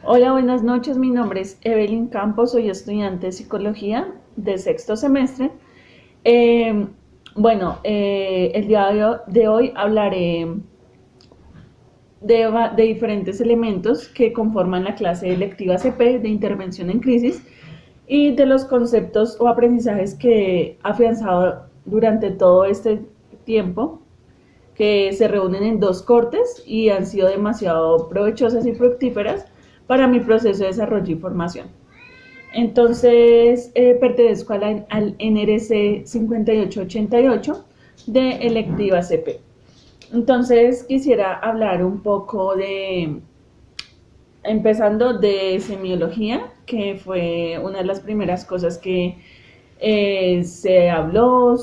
Hola, buenas noches. Mi nombre es Evelyn Campos, soy estudiante de psicología de sexto semestre. Eh, el día de hoy hablaré de diferentes elementos que conforman la clase electiva CP de intervención en crisis y de los conceptos o aprendizajes que he afianzado durante todo este tiempo, que se reúnen en dos cortes y han sido demasiado provechosas y fructíferas para mi proceso de desarrollo y formación. Entonces, pertenezco al NRC 5888 de electiva CP. Entonces, quisiera hablar un poco empezando de semiología, que fue una de las primeras cosas que se habló,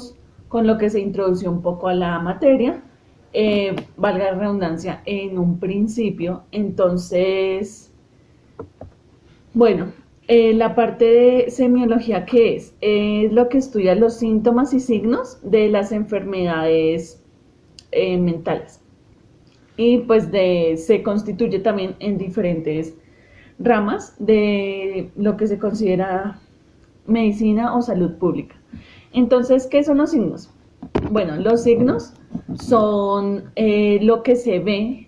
con lo que se introdució un poco a la materia, valga la redundancia, en un principio. Entonces, bueno, la parte de semiología, ¿qué es? Es lo que estudia los síntomas y signos de las enfermedades mentales. Y pues se constituye también en diferentes ramas de lo que se considera medicina o salud pública. Entonces, ¿qué son los signos? Bueno, los signos son lo que se ve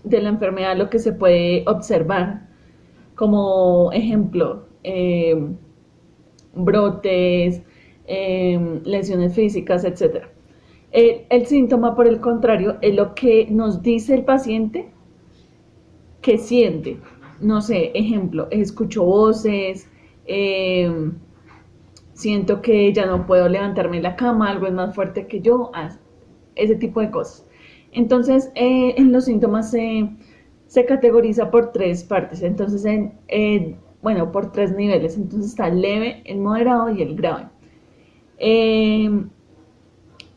de la enfermedad, lo que se puede observar, como ejemplo, brotes, lesiones físicas, etc. El síntoma, por el contrario, es lo que nos dice el paciente que siente. No sé, ejemplo, escucho voces, siento que ya no puedo levantarme de la cama, algo es más fuerte que yo, ese tipo de cosas. Entonces, en los síntomas se categoriza por tres partes, entonces, por tres niveles. Entonces está el leve, el moderado y el grave.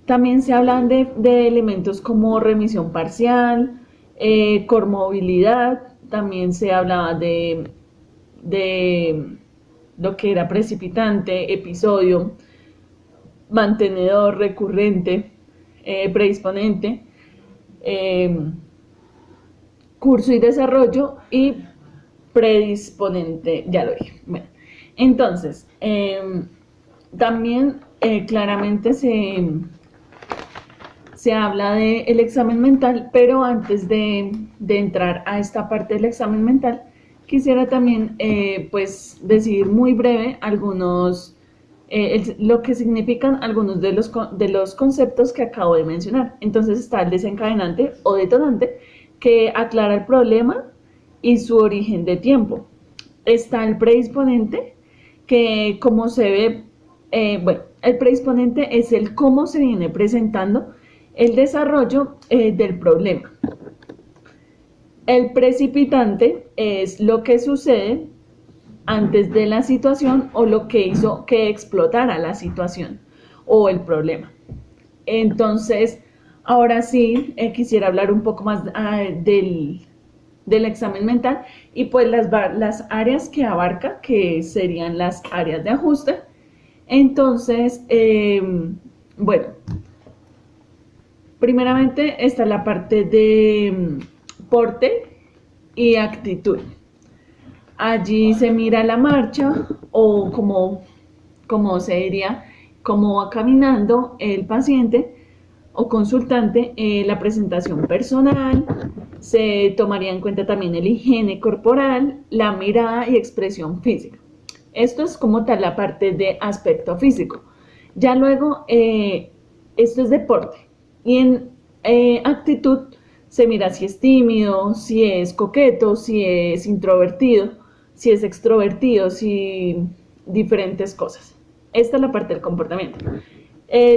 También se hablan de elementos como remisión parcial, comorbilidad, también se hablaba de lo que era precipitante, episodio, mantenedor, recurrente, predisponente, eh, curso y desarrollo y predisponente, ya lo dije. Bueno, entonces, también claramente se habla del examen mental, pero antes de entrar a esta parte del examen mental, quisiera también pues decir muy breve lo que significan algunos de los conceptos que acabo de mencionar. Entonces está el desencadenante o detonante, que aclara el problema y su origen de tiempo. Está el predisponente, que como se ve, el predisponente es el cómo se viene presentando el desarrollo del problema. El precipitante es lo que sucede antes de la situación o lo que hizo que explotara la situación o el problema. Entonces, ahora sí, quisiera hablar un poco más del examen mental y pues las áreas que abarca, que serían las áreas de ajuste. Entonces, bueno, primeramente está la parte de porte y actitud. Allí se mira la marcha o como se diría, cómo va caminando el paciente o consultante, la presentación personal, se tomaría en cuenta también el higiene corporal, la mirada y expresión física. Esto es como tal la parte de aspecto físico. Ya luego, esto es deporte. Y en actitud se mira si es tímido, si es coqueto, si es introvertido, si es extrovertido, si diferentes cosas. Esta es la parte del comportamiento.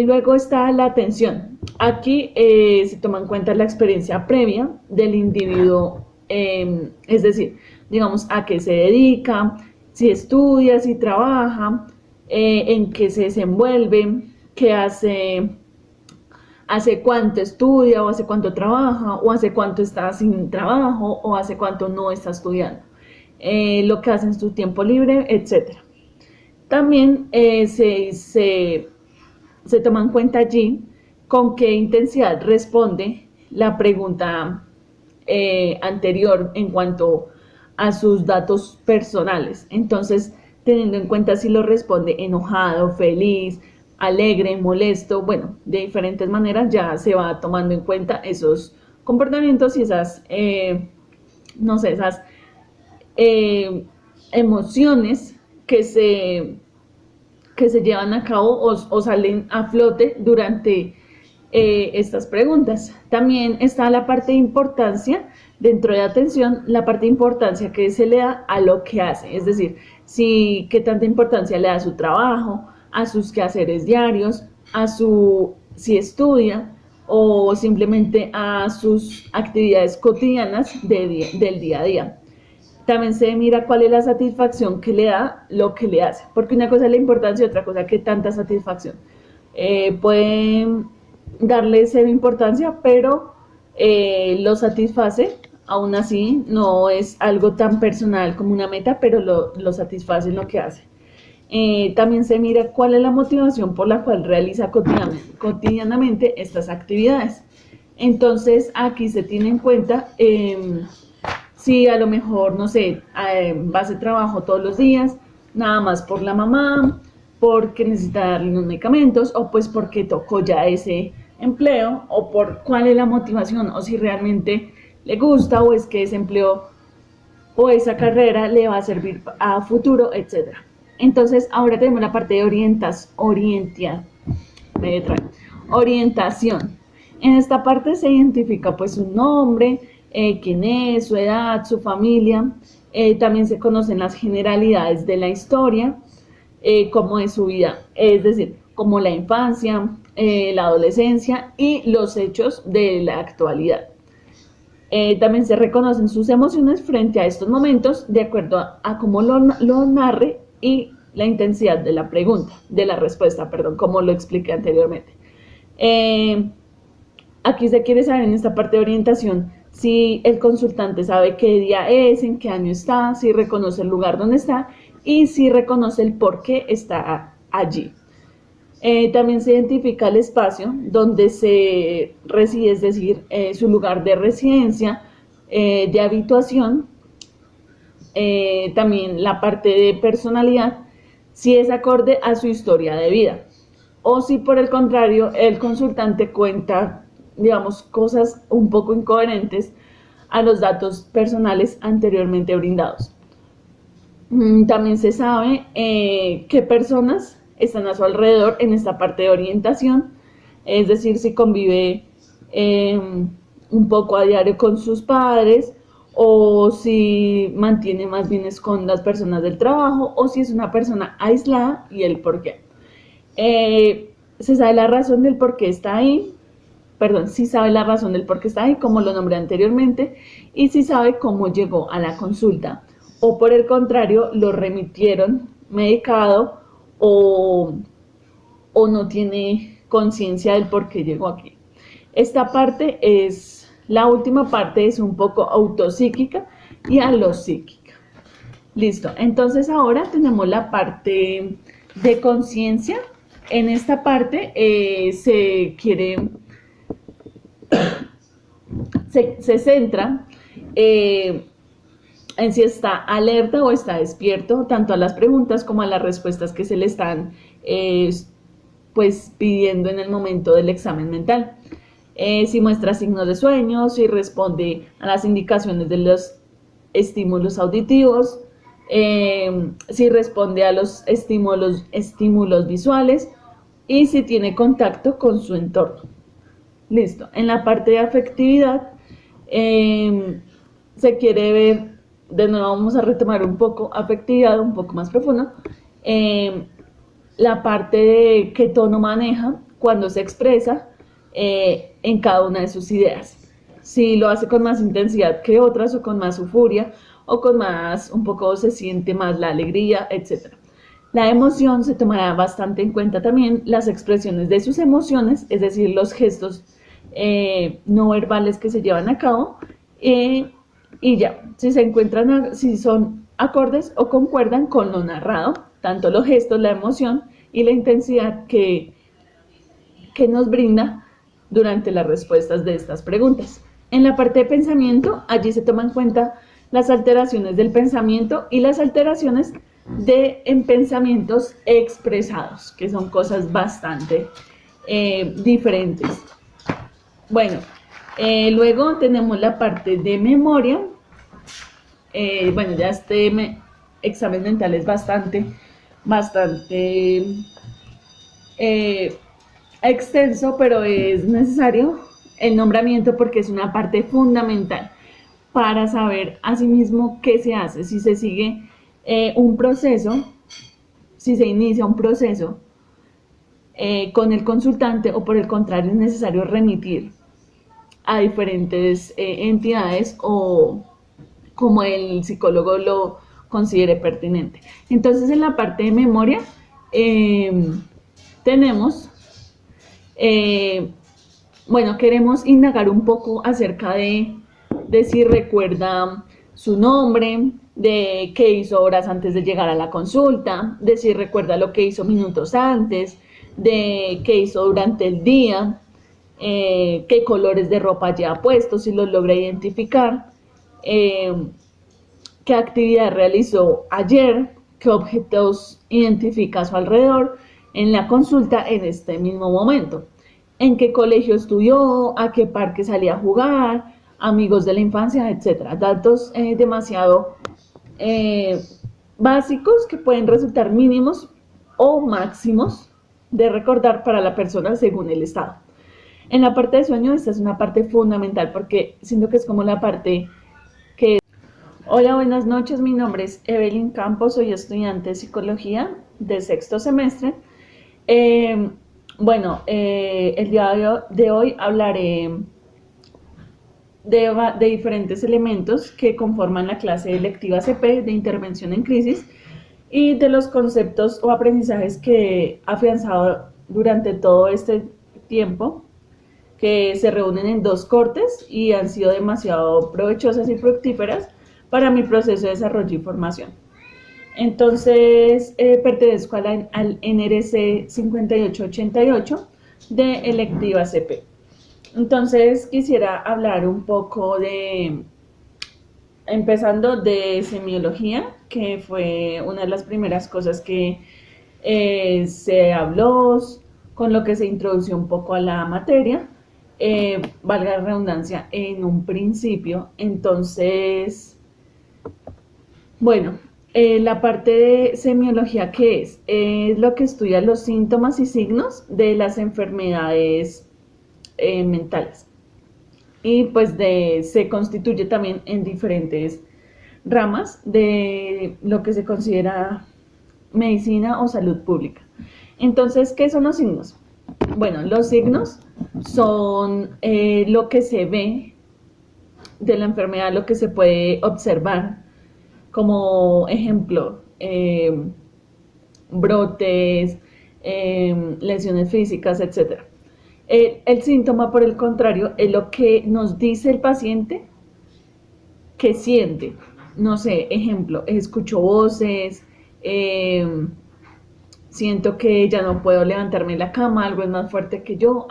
Luego está la atención. Aquí se toma en cuenta la experiencia previa del individuo, es decir, digamos, a qué se dedica, si estudia, si trabaja, en qué se desenvuelve, qué hace cuánto estudia o hace cuánto trabaja o hace cuánto está sin trabajo o hace cuánto no está estudiando, lo que hace en su tiempo libre, etcétera. También se toma en cuenta allí con qué intensidad responde la pregunta anterior en cuanto a sus datos personales. Entonces, teniendo en cuenta si lo responde enojado, feliz, alegre, molesto, bueno, de diferentes maneras ya se va tomando en cuenta esos comportamientos y esas, no sé, esas emociones que se llevan a cabo o salen a flote durante estas preguntas. También está la parte de importancia, dentro de atención, la parte de importancia que se le da a lo que hace, es decir, si qué tanta importancia le da a su trabajo, a sus quehaceres diarios, si estudia o simplemente a sus actividades cotidianas del día a día. También se mira cuál es la satisfacción que le da lo que le hace, porque una cosa es la importancia y otra cosa que tanta satisfacción. Pueden darle cero importancia, pero lo satisface, aún así no es algo tan personal como una meta, pero lo satisface en lo que hace. También se mira cuál es la motivación por la cual realiza cotidianamente estas actividades. Entonces aquí se tiene en cuenta si a lo mejor, no sé, va a hacer trabajo todos los días, nada más por la mamá, porque necesita darle unos medicamentos, o pues porque tocó ya ese empleo, o por cuál es la motivación, o si realmente le gusta, o es que ese empleo o esa carrera le va a servir a futuro, etc. Entonces, ahora tenemos la parte de orientación. En esta parte se identifica pues su nombre, quién es, su edad, su familia. También se conocen las generalidades de la historia, cómo es su vida, es decir, como la infancia, la adolescencia y los hechos de la actualidad. También se reconocen sus emociones frente a estos momentos de acuerdo a cómo lo narre y la intensidad de la pregunta, de la respuesta, perdón, como lo expliqué anteriormente. Aquí se quiere saber en esta parte de orientación si el consultante sabe qué día es, en qué año está, si reconoce el lugar donde está y si reconoce el por qué está allí. También se identifica el espacio donde se reside, es decir, su lugar de residencia, de habituación, también la parte de personalidad, si es acorde a su historia de vida, o si por el contrario el consultante cuenta, digamos, cosas un poco incoherentes a los datos personales anteriormente brindados. También se sabe qué personas están a su alrededor en esta parte de orientación, es decir, si convive un poco a diario con sus padres o si mantiene más bien con las personas del trabajo o si es una persona aislada y el por qué. Se sabe la razón del por qué está ahí, perdón, si sabe la razón del por qué está ahí, como lo nombré anteriormente, y si sabe cómo llegó a la consulta, o por el contrario, lo remitieron medicado o no tiene conciencia del por qué llegó aquí. Esta parte es, la última parte es un poco autopsíquica y alopsíquica. Listo, entonces ahora tenemos la parte de conciencia. En esta parte se centra en si está alerta o está despierto, tanto a las preguntas como a las respuestas que se le están pues pidiendo en el momento del examen mental. Si muestra signos de sueño, si responde a las indicaciones de los estímulos auditivos, si responde a los estímulos visuales y si tiene contacto con su entorno. Listo. En la parte de afectividad se quiere ver, de nuevo vamos a retomar un poco afectividad, un poco más profundo, la parte de qué tono maneja cuando se expresa en cada una de sus ideas. Si lo hace con más intensidad que otras o con más euforia o con más, un poco se siente más la alegría, etc. La emoción se tomará bastante en cuenta también las expresiones de sus emociones, es decir, los gestos no verbales que se llevan a cabo y ya, si se encuentran, si son acordes o concuerdan con lo narrado, tanto los gestos, la emoción y la intensidad que nos brinda durante las respuestas de estas preguntas. En la parte de pensamiento, allí se toma en cuenta las alteraciones del pensamiento y las alteraciones en pensamientos expresados, que son cosas bastante diferentes. Bueno, luego tenemos la parte de memoria. Bueno, ya examen mental es bastante extenso, pero es necesario el nombramiento porque es una parte fundamental para saber asimismo qué se hace, si se sigue un proceso, si se inicia un proceso con el consultante o por el contrario es necesario remitir a diferentes entidades o como el psicólogo lo considere pertinente. Entonces en la parte de memoria tenemos, bueno, queremos indagar un poco acerca de si recuerda su nombre, de qué hizo horas antes de llegar a la consulta, de si recuerda lo que hizo minutos antes, de qué hizo durante el día, qué colores de ropa lleva puestos, si los logra identificar, qué actividad realizó ayer, qué objetos identifica a su alrededor en la consulta en este mismo momento, en qué colegio estudió, a qué parque salía a jugar, amigos de la infancia, etc. Datos demasiado básicos que pueden resultar mínimos o máximos de recordar para la persona según el estado. En la parte de sueño, esta es una parte fundamental porque siento que es como la parte que... Hola, buenas noches, mi nombre es Evelyn Campos, soy estudiante de psicología de sexto semestre. El día de hoy hablaré de diferentes elementos que conforman la clase electiva CP de intervención en crisis y de los conceptos o aprendizajes que he afianzado durante todo este tiempo, que se reúnen en 2 cortes y han sido demasiado provechosas y fructíferas para mi proceso de desarrollo y formación. Entonces, pertenezco al NRC 5888 de electiva CP. Entonces, quisiera hablar un poco empezando de semiología, que fue una de las primeras cosas que se habló, con lo que se introdució un poco a la materia, valga la redundancia, en un principio. Entonces, bueno, la parte de semiología, ¿qué es? Es lo que estudia los síntomas y signos de las enfermedades mentales. Y pues se constituye también en diferentes ramas de lo que se considera medicina o salud pública. Entonces, ¿qué son los signos? Bueno, los signos son lo que se ve de la enfermedad, lo que se puede observar, como ejemplo, brotes, lesiones físicas, etc. El síntoma, por el contrario, es lo que nos dice el paciente que siente. No sé, ejemplo, escucho voces, siento que ya no puedo levantarme de la cama, algo es más fuerte que yo,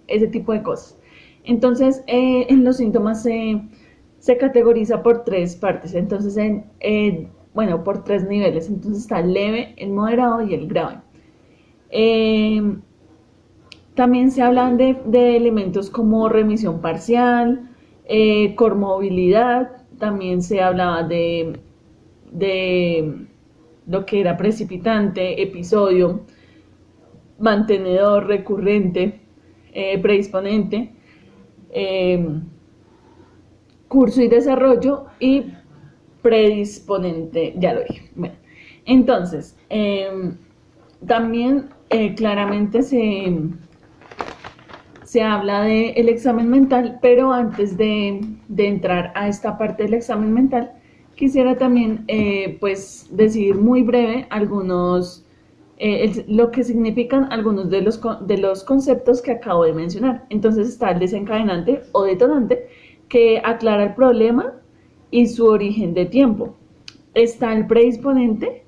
ese tipo de cosas. Entonces, en los síntomas se categoriza por 3 partes, entonces, por 3 niveles. Entonces está el leve, el moderado y el grave. También se hablan de elementos como remisión parcial, comorbilidad, también se hablaba de lo que era precipitante, episodio, mantenedor, recurrente, predisponente, curso y desarrollo y predisponente, ya lo dije. Bueno, entonces, también claramente se habla del examen mental, pero antes de entrar a esta parte del examen mental, quisiera también pues decir muy breve lo que significan algunos de los conceptos que acabo de mencionar. Entonces está el desencadenante o detonante, que aclara el problema y su origen de tiempo. Está el predisponente,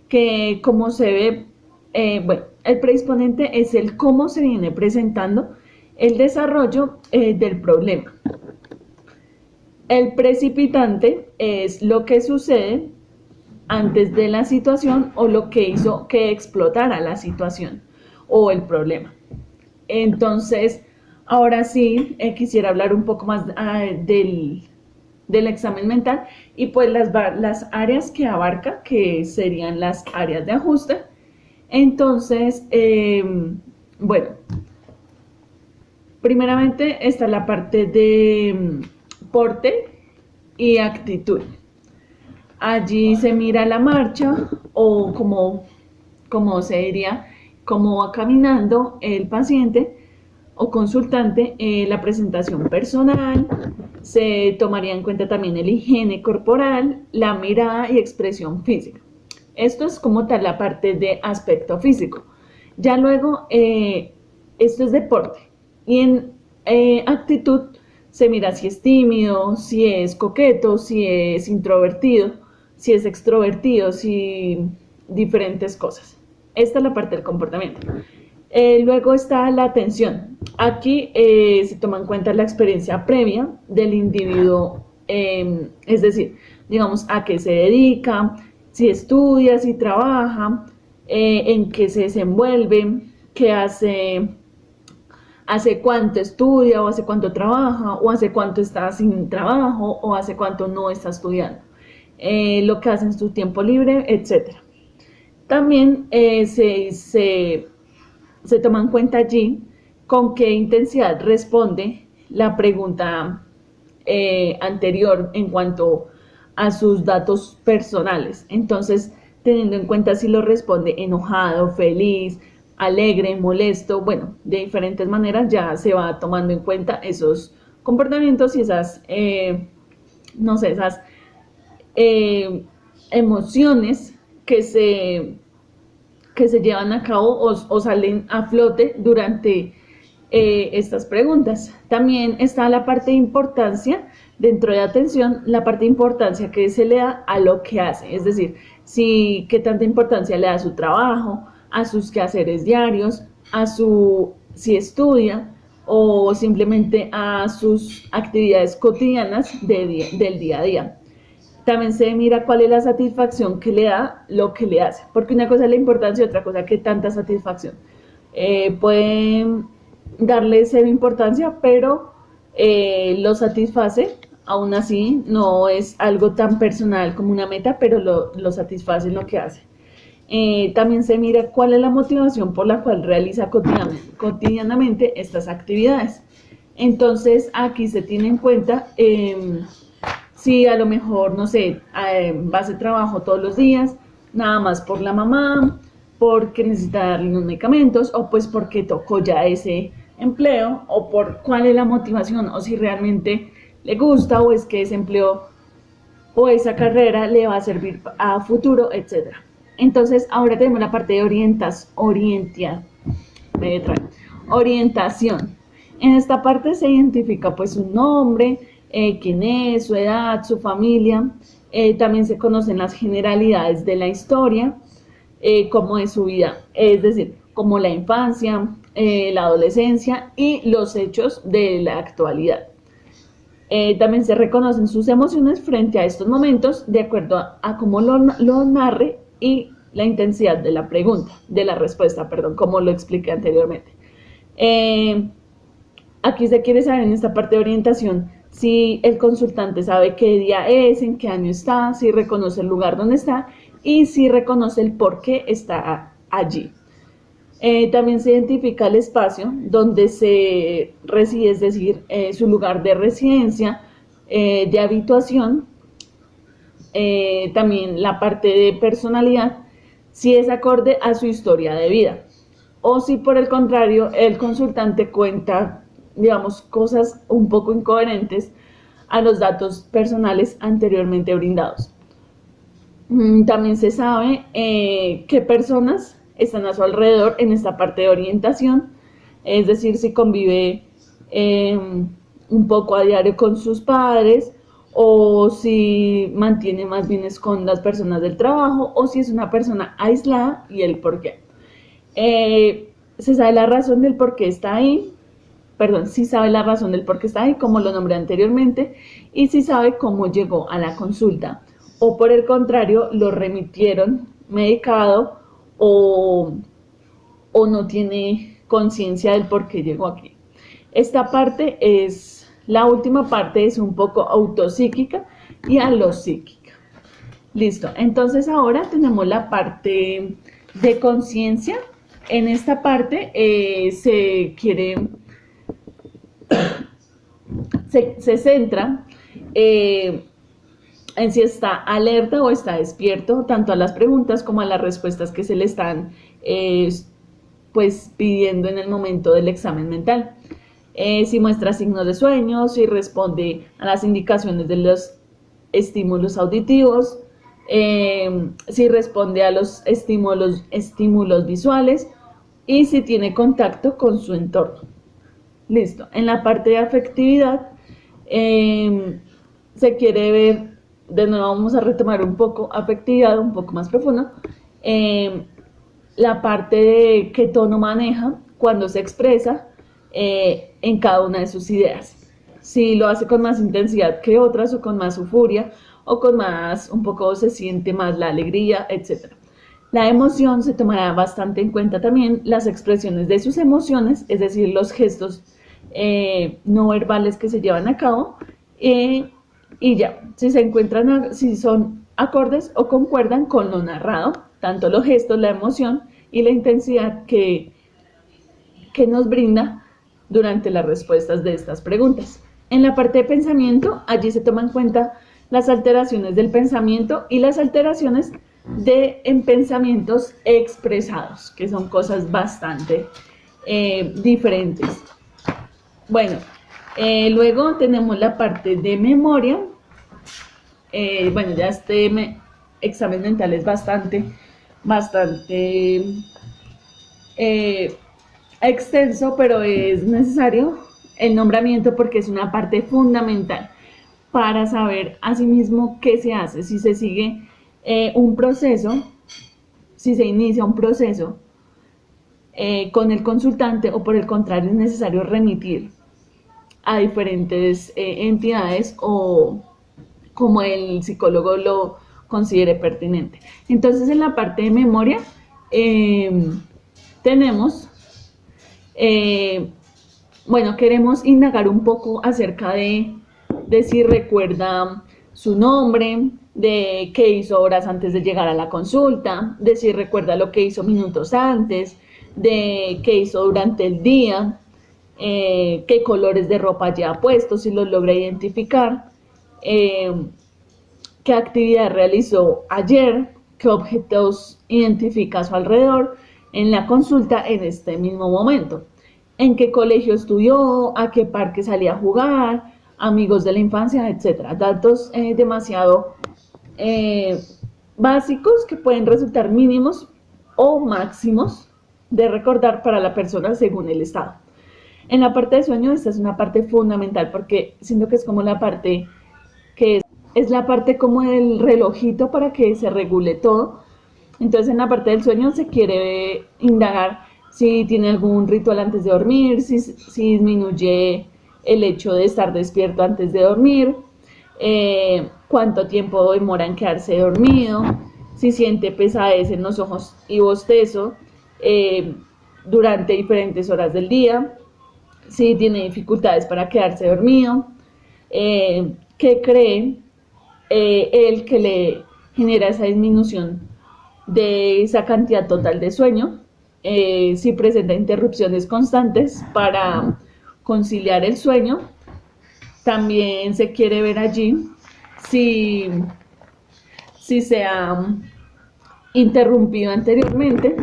que como se ve, el predisponente es el cómo se viene presentando el desarrollo del problema. El precipitante es lo que sucede antes de la situación o lo que hizo que explotara la situación o el problema. Entonces, ahora sí, quisiera hablar un poco más del examen mental y pues las áreas que abarca, que serían las áreas de ajuste. Entonces, bueno, primeramente está la parte de porte y actitud. Allí se mira la marcha o como se diría, cómo va caminando el paciente o consultante, la presentación personal, se tomaría en cuenta también el higiene corporal, la mirada y expresión física. Esto es como tal la parte de aspecto físico. Ya luego, esto es deporte. Y en actitud se mira si es tímido, si es coqueto, si es introvertido, si es extrovertido, si diferentes cosas. Esta es la parte del comportamiento. Luego está la atención. Aquí se toma en cuenta la experiencia previa del individuo, es decir, digamos, a qué se dedica, si estudia, si trabaja, en qué se desenvuelve, qué hace cuánto estudia o hace cuánto trabaja o hace cuánto está sin trabajo o hace cuánto no está estudiando, lo que hace en su tiempo libre, etcétera. También se toma en cuenta allí con qué intensidad responde la pregunta anterior en cuanto a sus datos personales. Entonces, teniendo en cuenta si lo responde enojado, feliz, alegre, molesto, bueno, de diferentes maneras ya se va tomando en cuenta esos comportamientos y esas, no sé, esas emociones que se llevan a cabo o salen a flote durante estas preguntas. También está la parte de importancia, dentro de atención, la parte de importancia que se le da a lo que hace, es decir, qué tanta importancia le da a su trabajo, a sus quehaceres diarios, si estudia o simplemente a sus actividades cotidianas del día a día. También se mira cuál es la satisfacción que le da lo que le hace, porque una cosa es la importancia y otra cosa que tanta satisfacción. Pueden darle cero importancia, pero lo satisface, aún así no es algo tan personal como una meta, pero lo satisface en lo que hace. También se mira cuál es la motivación por la cual realiza cotidianamente estas actividades. Entonces aquí se tiene en cuenta si a lo mejor, no sé, va a hacer trabajo todos los días, nada más por la mamá, porque necesita darle unos medicamentos, o pues porque tocó ya ese empleo, o por cuál es la motivación, o si realmente le gusta, o es que ese empleo o esa carrera le va a servir a futuro, etc. Entonces, ahora tenemos la parte de orientación. En esta parte se identifica pues su nombre, quién es, su edad, su familia. También se conocen las generalidades de la historia, cómo es su vida, es decir, como la infancia, la adolescencia y los hechos de la actualidad. También se reconocen sus emociones frente a estos momentos de acuerdo a cómo lo narre y la intensidad de la pregunta, de la respuesta, perdón, como lo expliqué anteriormente. Aquí se quiere saber en esta parte de orientación si el consultante sabe qué día es, en qué año está, si reconoce el lugar donde está y si reconoce el por qué está allí. También se identifica el espacio donde se reside, es decir, su lugar de residencia, de habituación, también la parte de personalidad, si es acorde a su historia de vida, o si por el contrario el consultante cuenta, digamos, cosas un poco incoherentes a los datos personales anteriormente brindados. También se sabe qué personas están a su alrededor en esta parte de orientación, es decir, si convive un poco a diario con sus padres o si mantiene más bien con las personas del trabajo o si es una persona aislada y el por qué. Se sabe la razón del por qué está ahí, perdón, si sabe la razón del por qué está ahí, como lo nombré anteriormente, y si sabe cómo llegó a la consulta. O por el contrario, lo remitieron medicado o no tiene conciencia del por qué llegó aquí. Esta parte es, la última parte es un poco autopsíquica y alopsíquica. Listo, entonces ahora tenemos la parte de conciencia. En esta parte se centra en si está alerta o está despierto, tanto a las preguntas como a las respuestas que se le están pues pidiendo en el momento del examen mental. Si muestra signos de sueño, si responde a las indicaciones de los estímulos auditivos, si responde a los estímulos visuales y si tiene contacto con su entorno. Listo. En la parte de afectividad se quiere ver, de nuevo vamos a retomar un poco afectividad, un poco más profundo, la parte de qué tono maneja cuando se expresa en cada una de sus ideas. Si lo hace con más intensidad que otras o con más euforia o con más, un poco se siente más la alegría, etc. La emoción se tomará bastante en cuenta también las expresiones de sus emociones, es decir, los gestos no verbales que se llevan a cabo y ya, si se encuentran, si son acordes o concuerdan con lo narrado, tanto los gestos, la emoción y la intensidad que nos brinda durante las respuestas de estas preguntas. En la parte de pensamiento, allí se toman en cuenta las alteraciones del pensamiento y las alteraciones en pensamientos expresados, que son cosas bastante diferentes. Bueno, luego tenemos la parte de memoria. Bueno, ya este examen mental es bastante extenso, pero es necesario el nombramiento porque es una parte fundamental para saber asimismo qué se hace, si se sigue un proceso, si se inicia un proceso con el consultante o por el contrario es necesario remitir a diferentes entidades o como el psicólogo lo considere pertinente. Entonces en la parte de memoria tenemos bueno, queremos indagar un poco acerca de si recuerda su nombre, de qué hizo horas antes de llegar a la consulta, de si recuerda lo que hizo minutos antes, de qué hizo durante el día, qué colores de ropa lleva puestos, si los logra identificar, qué actividad realizó ayer, qué objetos identifica a su alrededor en la consulta en este mismo momento, en qué colegio estudió, a qué parque salía a jugar, amigos de la infancia, etc. Datos demasiado básicos que pueden resultar mínimos o máximos de recordar para la persona según el estado. En la parte de sueño, esta es una parte fundamental porque siento que es como la parte que es la parte como del relojito para que se regule todo. Entonces en la parte del sueño se quiere indagar si tiene algún ritual antes de dormir, si disminuye el hecho de estar despierto antes de dormir, cuánto tiempo demora en quedarse dormido, si siente pesadez en los ojos y bostezo durante diferentes horas del día, si tiene dificultades para quedarse dormido, qué cree él que le genera esa disminución de esa cantidad total de sueño, si presenta interrupciones constantes para conciliar el sueño. También se quiere ver allí si se ha interrumpido anteriormente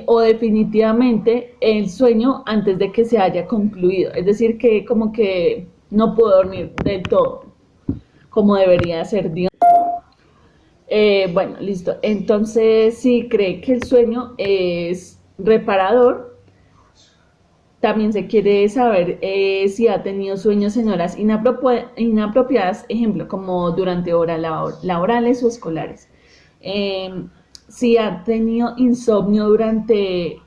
o definitivamente el sueño antes de que se haya concluido, es decir, que como que no puedo dormir del todo como debería ser, digamos. Bueno, listo. Entonces, si cree que el sueño es reparador, también se quiere saber si ha tenido sueños en horas inapropiadas, ejemplo, como durante horas laborales o escolares. Si ha tenido insomnio durante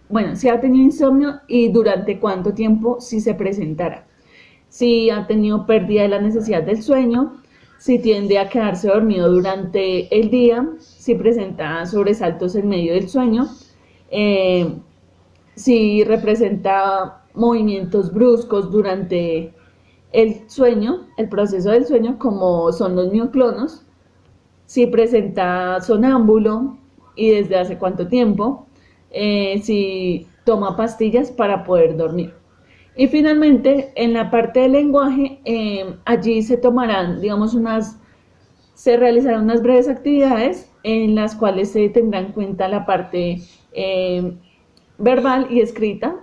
bueno, si ha tenido insomnio y durante cuánto tiempo si se presentara. Si ha tenido pérdida de la necesidad del sueño, si tiende a quedarse dormido durante el día, si presenta sobresaltos en medio del sueño, eh, si representa movimientos bruscos durante el sueño, el proceso del sueño, como son los mioclonos, si presenta sonámbulo y desde hace cuánto tiempo, si toma pastillas para poder dormir. Y finalmente, en la parte del lenguaje, allí se tomarán, digamos, se realizarán unas breves actividades en las cuales se tendrá en cuenta la parte verbal y escrita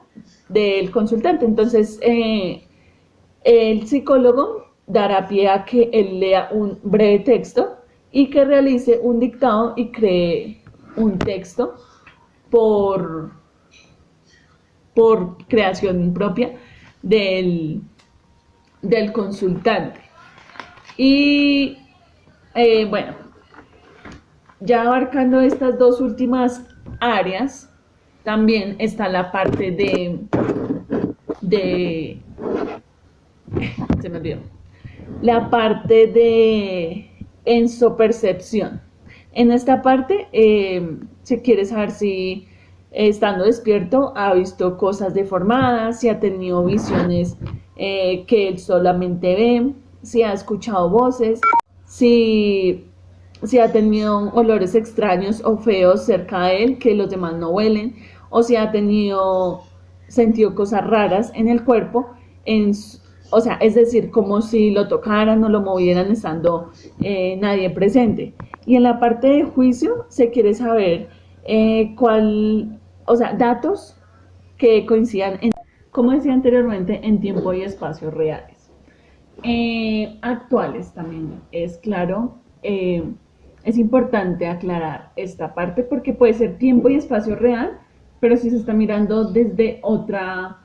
del consultante. Entonces, el psicólogo dará pie a que él lea un breve texto y que realice un dictado y cree un texto por, por creación propia del, del consultante. Y bueno, ya abarcando estas dos últimas áreas, también está la parte de se me olvidó, la parte de ensopercepción. En esta parte se quiere saber si estando despierto ha visto cosas deformadas, si ha tenido visiones que él solamente ve, si ha escuchado voces, si ha tenido olores extraños o feos cerca de él que los demás no huelen, o si ha sentido cosas raras en el cuerpo, o sea, es decir, como si lo tocaran o lo movieran estando nadie presente. Y en la parte de juicio se quiere saber o sea, datos que coincidan, como decía anteriormente, en tiempo y espacio reales. Actuales también es claro, es importante aclarar esta parte porque puede ser tiempo y espacio real, pero si se está mirando desde otra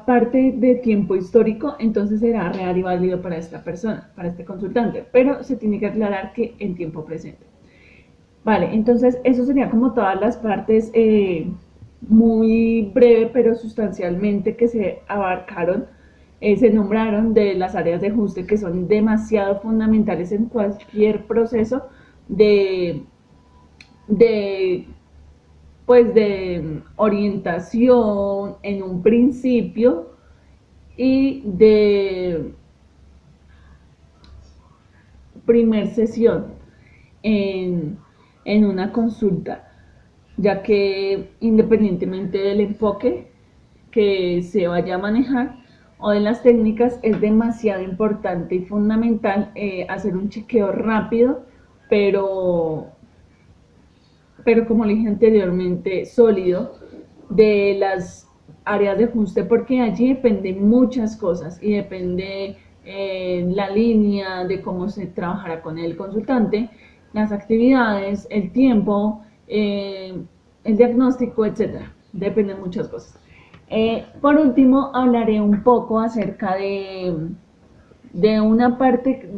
parte de tiempo histórico, entonces será real y válido para esta persona, para este consultante, pero se tiene que aclarar que en tiempo presente. Vale, entonces eso sería como todas las partes muy breve pero sustancialmente que se abarcaron, se nombraron de las áreas de ajuste que son demasiado fundamentales en cualquier proceso de, de pues de orientación en un principio y de primer sesión en, en una consulta, ya que independientemente del enfoque que se vaya a manejar o de las técnicas, es demasiado importante y fundamental hacer un chequeo rápido, pero como le dije anteriormente, sólido de las áreas de ajuste, porque allí dependen muchas cosas y depende la línea de cómo se trabajará con el consultante, las actividades, el tiempo, el diagnóstico, etcétera. Dependen muchas cosas. Por último, hablaré un poco acerca de una parte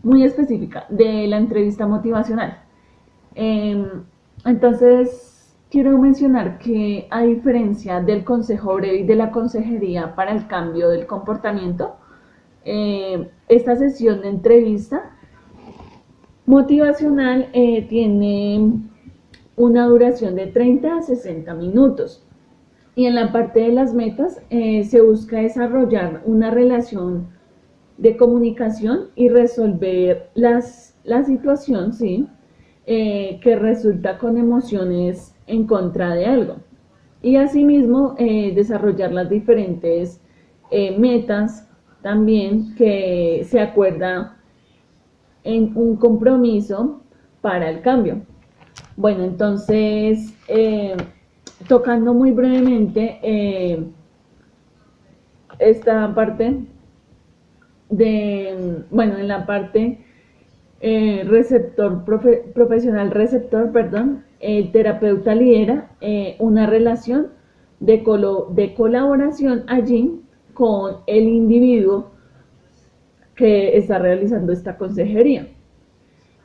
muy específica de la entrevista motivacional. Entonces, quiero mencionar que a diferencia del consejo breve y de la consejería para el cambio del comportamiento, esta sesión de entrevista motivacional tiene una duración de 30 a 60 minutos. Y en la parte de las metas se busca desarrollar una relación de comunicación y resolver la situación, ¿sí? Que resulta con emociones en contra de algo. Y asimismo desarrollar las diferentes metas también que se acuerda en un compromiso para el cambio. Bueno, entonces, tocando muy brevemente esta parte bueno, en la parte profesional receptor, perdón, el terapeuta lidera una relación de colaboración allí con el individuo que está realizando esta consejería,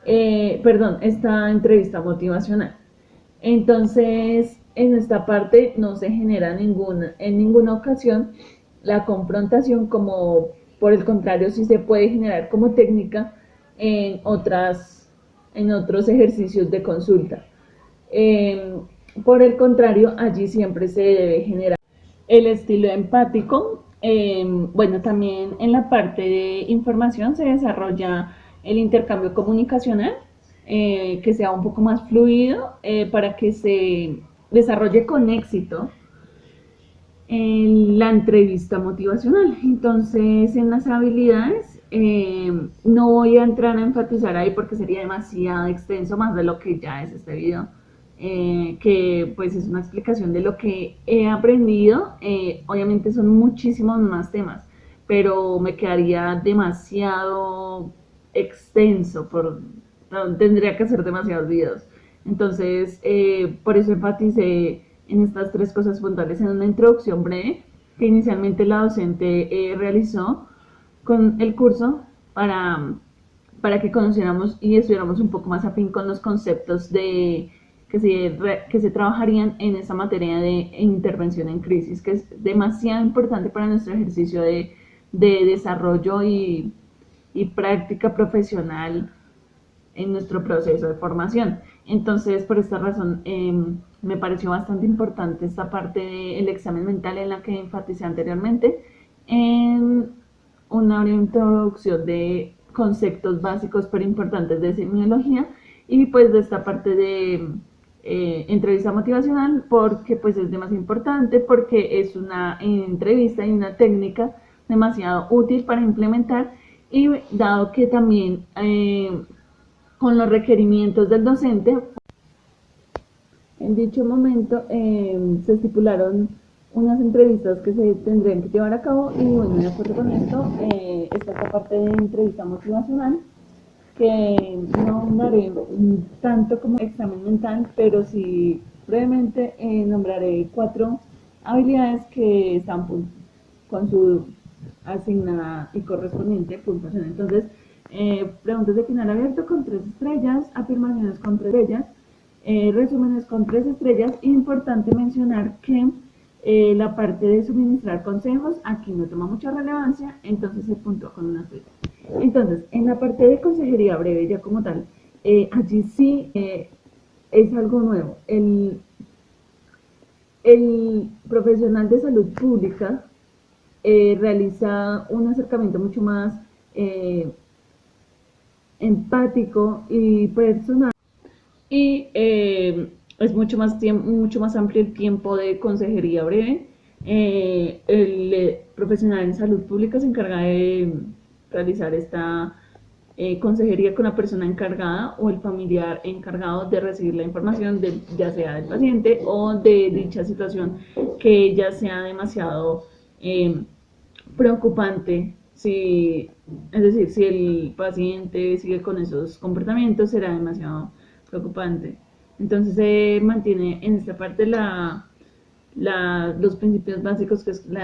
esta entrevista motivacional. Entonces, en esta parte no se genera en ninguna ocasión la confrontación, como por el contrario sí se puede generar como técnica en en otros ejercicios de consulta. Eh, por el contrario, allí siempre se debe generar el estilo empático. Bueno, también en la parte de información se desarrolla el intercambio comunicacional, que sea un poco más fluido, para que se desarrolle con éxito en la entrevista motivacional. Entonces, en las habilidades, no voy a entrar a enfatizar ahí porque sería demasiado extenso, más de lo que ya es este video, que pues es una explicación de lo que he aprendido. Obviamente son muchísimos más temas, pero me quedaría demasiado extenso, tendría que hacer demasiados videos. Entonces, por eso enfaticé en estas tres cosas puntuales, en una introducción breve que inicialmente la docente realizó con el curso para que conociéramos y estuviéramos un poco más afín con los conceptos que se trabajarían en esa materia de intervención en crisis, que es demasiado importante para nuestro ejercicio de desarrollo y práctica profesional en nuestro proceso de formación. Entonces, por esta razón, me pareció bastante importante esta parte del examen mental en la que enfaticé anteriormente, en una breve introducción de conceptos básicos pero importantes de semiología, y pues de esta parte de entrevista motivacional, porque pues es demasiado importante, porque es una entrevista y una técnica demasiado útil para implementar, y dado que también con los requerimientos del docente, en dicho momento se estipularon unas entrevistas que se tendrían que llevar a cabo, y bueno, de acuerdo con esto, está esta parte de entrevista motivacional, que no nombraré tanto como examen mental, pero sí brevemente nombraré 4 habilidades que están con su asignada y correspondiente puntuación. Entonces, preguntas de final abierto con 3 estrellas, afirmaciones con 3 estrellas, resúmenes con 3 estrellas. Importante mencionar que la parte de suministrar consejos aquí no toma mucha relevancia, entonces se puntúa con una estrella. Entonces, en la parte de consejería breve, ya como tal, allí sí es algo nuevo. El profesional de salud pública realiza un acercamiento mucho más empático y personal, y es mucho más amplio el tiempo de consejería breve. El profesional en salud pública se encarga de realizar esta consejería con la persona encargada o el familiar encargado de recibir la información, ya sea del paciente o de dicha situación que ya sea demasiado preocupante. Es decir, si el paciente sigue con esos comportamientos, será demasiado preocupante. Entonces se mantiene en esta parte los principios básicos, que es la